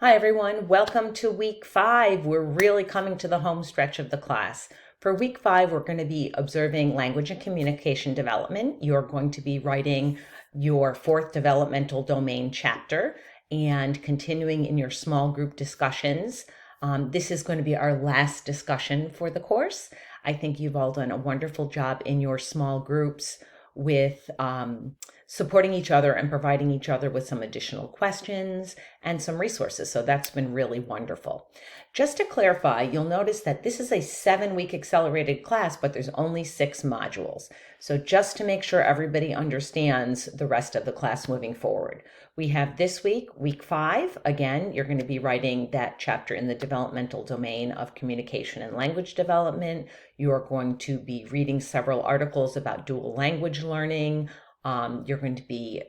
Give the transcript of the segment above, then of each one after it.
Hi everyone, welcome to week 5. We're really coming to the home stretch of the class. For week 5, we're going to be observing language and communication development. You're going to be writing your 4th developmental domain chapter and continuing in your small group discussions. This is going to be our last discussion for the course. I think you've all done a wonderful job in your small groups with supporting each other and providing each other with some additional questions and some resources. So that's been really wonderful. Just to clarify, you'll notice that this is a 7-week accelerated class, but there's only 6 modules. So just to make sure everybody understands the rest of the class moving forward. We have this week, week 5. Again, you're going to be writing that chapter in the developmental domain of communication and language development. You are going to be reading several articles about dual language learning. You're going to be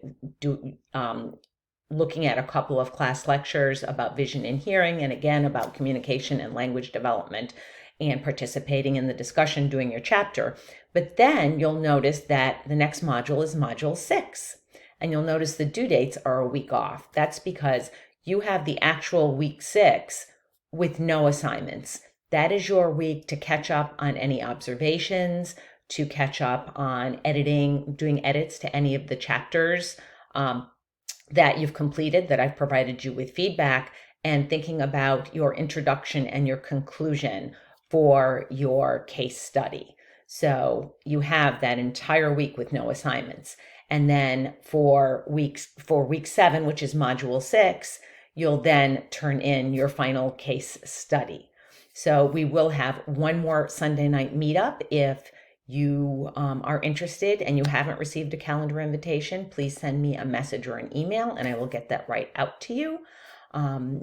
looking at a couple of class lectures about vision and hearing, and again about communication and language development, and participating in the discussion doing your chapter. But then you'll notice that the next module is module 6. And you'll notice the due dates are a week off. That's because you have the actual week 6 with no assignments. That is your week to catch up on any observations, to catch up on editing, doing edits to any of the chapters that you've completed, that I've provided you with feedback, and thinking about your introduction and your conclusion for your case study. So you have that entire week with no assignments. And then for week 7, which is module 6, you'll then turn in your final case study. So we will have one more Sunday night meetup. If you are interested and you haven't received a calendar invitation, please send me a message or an email and I will get that right out to you.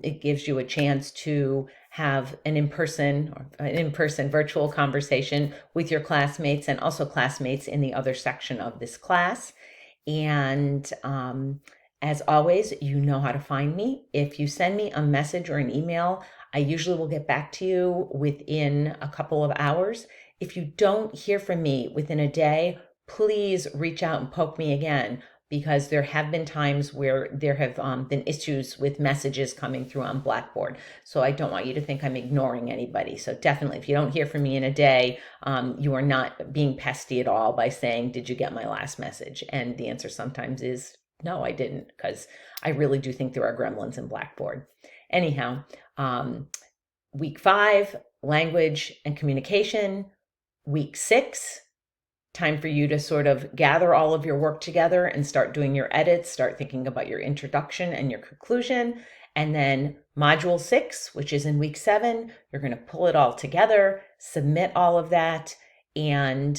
It gives you a chance to have an in-person virtual conversation with your classmates and also classmates in the other section of this class. And as always, you know how to find me. If you send me a message or an email, I usually will get back to you within a couple of hours. If you don't hear from me within a day, please reach out and poke me again, because there have been times where there have been issues with messages coming through on Blackboard. So I don't want you to think I'm ignoring anybody. So definitely, if you don't hear from me in a day, you are not being pesty at all by saying, did you get my last message? And the answer sometimes is, no, I didn't, because I really do think there are gremlins in Blackboard. Anyhow, week 5, language and communication. Week 6, time for you to sort of gather all of your work together and start doing your edits, start thinking about your introduction and your conclusion. And then module 6, which is in week 7, you're going to pull it all together, submit all of that, and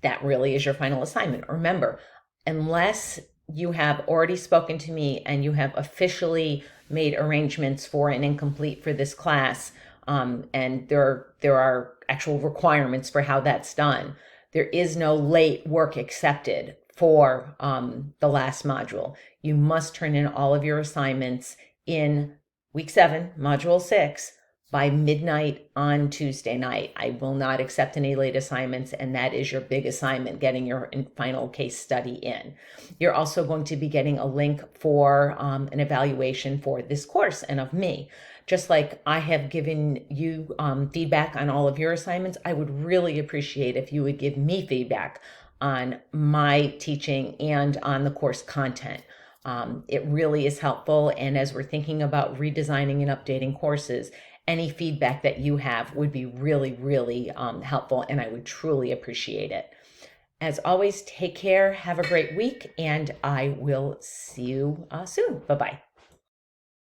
that really is your final assignment. Remember, unless you have already spoken to me and you have officially made arrangements for an incomplete for this class, and there are actual requirements for how that's done, there is no late work accepted for the last module. You must turn in all of your assignments in week 7, module 6, by midnight on Tuesday night. I will not accept any late assignments, and that is your big assignment, getting your final case study in. You're also going to be getting a link for an evaluation for this course and of me. Just like I have given you feedback on all of your assignments, I would really appreciate if you would give me feedback on my teaching and on the course content. It really is helpful, and as we're thinking about redesigning and updating courses, any feedback that you have would be really, really helpful, and I would truly appreciate it. As always, take care, have a great week, and I will see you soon. Bye-bye.